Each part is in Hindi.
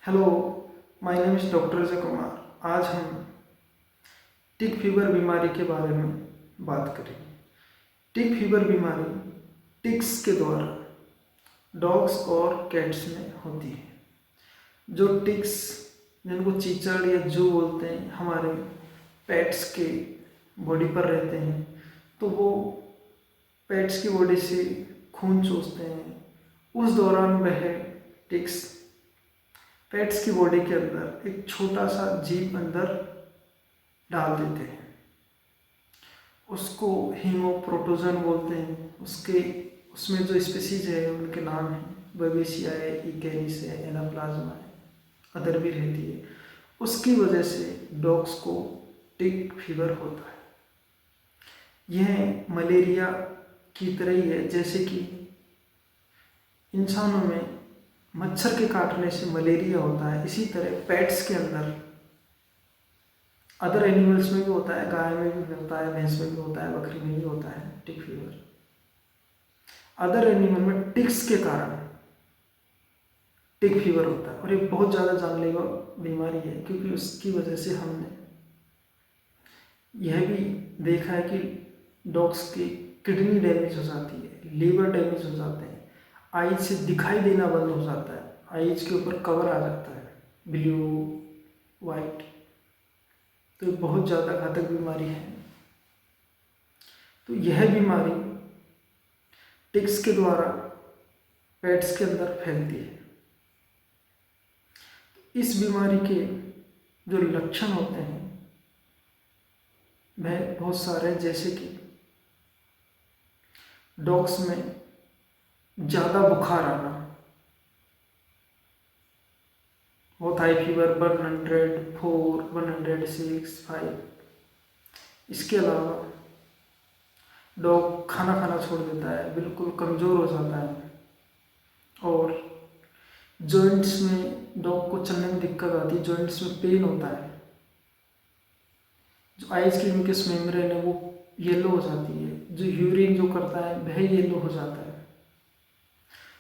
Hello, my name is doctor Ajay Kumar. आज हम टिक फीवर बीमारी के बारे में बात करेंगे। टिक फीवर बीमारी टिक्स के द्वारा डॉग्स और कैट्स में होती है। जो टिक्स, जिनको चीचड़ या जू बोलते हैं, हमारे पेट्स के बॉडी पर रहते हैं, तो वो पेट्स की बॉडी से खून चूसते हैं। उस दौरान वह टिक्स पेट्स की बॉडी के अंदर एक छोटा सा जीव अंदर डाल देते हैं। उसको हीमोप्रोटोजन बोलते हैं। उसमें जो स्पीसीज है उनके नाम हैं, बेबिसिया है, इकेरिस है, एनाप्लाज्मा है, अदर भी रहती है। उसकी वजह से डॉग्स को टिक फीवर होता है। यह मलेरिया की तरह ही है। जैसे कि इंसानों में मच्छर के काटने से मलेरिया होता है, इसी तरह पेट्स के अंदर, अदर एनिमल्स में भी होता है, गाय में भी होता है, भैंस में भी होता है, बकरी में भी होता है टिक फीवर। अदर एनिमल में टिक्स के कारण टिक फीवर होता है और ये बहुत ज़्यादा जानलेवा बीमारी है, क्योंकि उसकी वजह से हमने यह भी देखा है कि डॉग्स की किडनी डैमेज हो जाती है, लीवर डैमेज हो जाते हैं, आइज से दिखाई देना बंद हो जाता है, आइज के ऊपर कवर आ जाता है, ब्लू वाइट। तो ये बहुत ज़्यादा घातक बीमारी है। तो यह बीमारी टिक्स के द्वारा पेट्स के अंदर फैलती है। इस बीमारी के जो लक्षण होते हैं वह बहुत सारे हैं। जैसे कि डॉग्स में ज़्यादा बुखार आना, बहुत हाई फीवर 104, 106, 5। इसके अलावा डॉग खाना खाना छोड़ देता है, बिल्कुल कमज़ोर हो जाता है। और जॉइंट्स में डॉग को चलने में दिक्कत आती है, जॉइंट्स में पेन होता है। जो आइज की म्यूकस मेम्ब्रेन है वो येलो हो जाती है, जो यूरिन जो करता है वह येलो हो जाता है।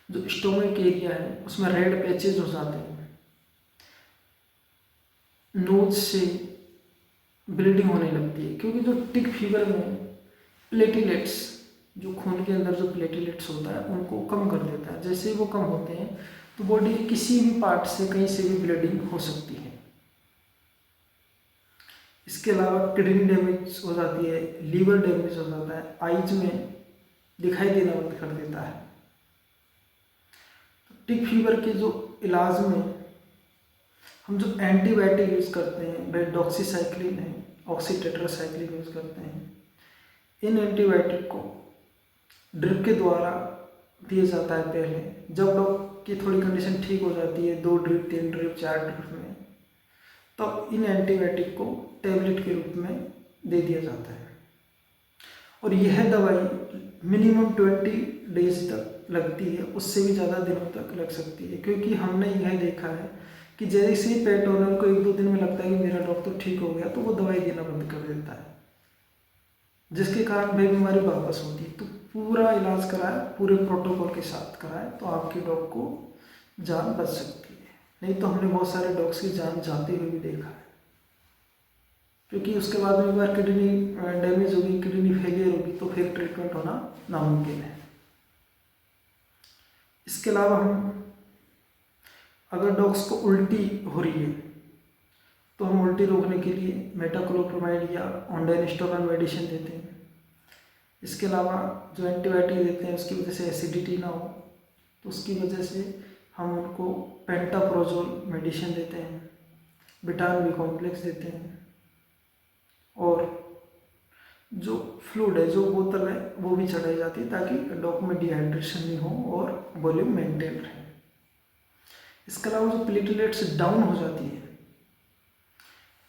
जो स्टोमक एरिया है उसमें रेड पैचेज हो जाते हैं। नोज से ब्लीडिंग होने लगती है, क्योंकि जो टिक फीवर में प्लेटिलेट्स, जो खून के अंदर जो प्लेटिलेट्स होता है उनको कम कर देता है। जैसे ही वो कम होते हैं तो बॉडी के किसी भी पार्ट से कहीं से भी ब्लीडिंग हो सकती है। इसके अलावा किडनी डैमेज हो जाती है, लीवर डैमेज हो जाता है, आइज में दिखाई देना बंद कर देता है। तो टिक फीवर के जो इलाज में हम जो एंटीबायोटिक यूज़ करते हैं वह डॉक्सीसाइक्लिन है, ऑक्सीटेट्रासाइक्लिन यूज़ करते हैं। इन एंटीबायोटिक को ड्रिप के द्वारा दिया जाता है। पहले जब डॉग की थोड़ी कंडीशन ठीक हो जाती है, 2 ड्रिप, 3 ड्रिप, 4 ड्रिप में, तब इन एंटीबायोटिक को टैबलेट के रूप में दे दिया जाता है। और यह दवाई मिनिमम 20 डेज तक लगती है, उससे भी ज़्यादा दिनों तक लग सकती है। क्योंकि हमने यह देखा है कि जैसे ही पेट ओनर को 1-2 दिन में लगता है कि मेरा डॉग तो ठीक हो गया, तो वो दवाई देना बंद कर देता है, जिसके कारण वह बीमारी वापस होती है। तो पूरा इलाज कराए, पूरे प्रोटोकॉल के साथ कराए, तो आपके डॉग को जान बच सकती है। नहीं तो हमने बहुत सारे डॉग्स की जान जाते हुए भी देखा है, क्योंकि उसके बाद में एक बार किडनी डैमेज होगी, किडनी फेलियर होगी, तो फिर ट्रीटमेंट होना नामुमकिन है। इसके अलावा हम अगर डॉग्स को उल्टी हो रही है तो हम उल्टी रोकने के लिए मेटाक्लोप्रामाइड या ऑन्डाइनस्टोलन मेडिसिन देते हैं। इसके अलावा जो एंटीबायोटिक देते हैं उसकी वजह से एसिडिटी ना हो, तो उसकी वजह से हम उनको पेंटाप्रोजोल मेडिसिन देते हैं, विटामिन बी कॉम्प्लेक्स देते हैं, और जो फ्लूइड है, जो बोतल है, वो भी चढ़ाई जाती है ताकि डॉग में डिहाइड्रेशन नहीं हो और वॉल्यूम मेंटेन रहे। इसके अलावा जो प्लेटलेट्स डाउन हो जाती है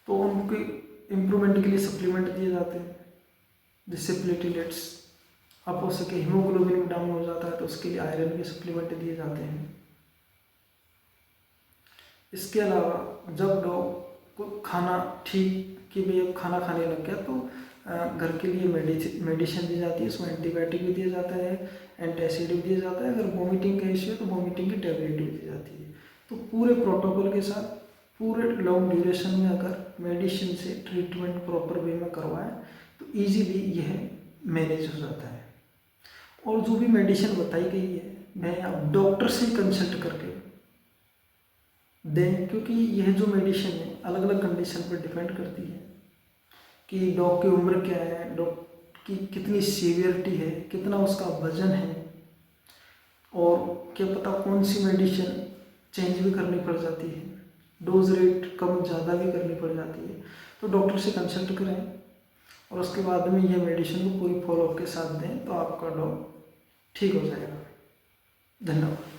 तो उनके इम्प्रूवमेंट के लिए सप्लीमेंट दिए जाते हैं, जिससे प्लेटलेट्स अप हो सके। हीमोग्लोबिन डाउन हो जाता है तो उसके लिए आयरन के सप्लीमेंट दिए जाते हैं। इसके अलावा जब डॉग को खाना ठीक कि भाई अब खाना खाने लग गया, तो घर के लिए मेडिसिन दी जाती है। उसमें एंटीबायोटिक भी दिया जाता है, एंटासिड भी दिया जाता है। अगर वोमिटिंग का इश्यू है तो वोमिटिंग की टैबलेट भी दी जाती है। तो पूरे प्रोटोकॉल के साथ पूरे लॉन्ग ड्यूरेशन में अगर मेडिसिन से ट्रीटमेंट प्रॉपर वे में करवाएं तो इजीली यह मैनेज हो जाता है। और जो भी मेडिसिन बताई गई है वह आप डॉक्टर से कंसल्ट करके दें, क्योंकि यह जो मेडिसिन है अलग अलग कंडीशन पर डिपेंड करती है कि डॉग की उम्र क्या है, डॉग की कितनी सीवियरिटी है, कितना उसका वजन है, और क्या पता कौन सी मेडिसिन चेंज भी करनी पड़ जाती है, डोज रेट कम ज़्यादा भी करनी पड़ जाती है। तो डॉक्टर से कंसल्ट करें और उसके बाद में ये मेडिसिन को पूरी फॉलोअप के साथ दें तो आपका डॉग ठीक हो जाएगा। धन्यवाद।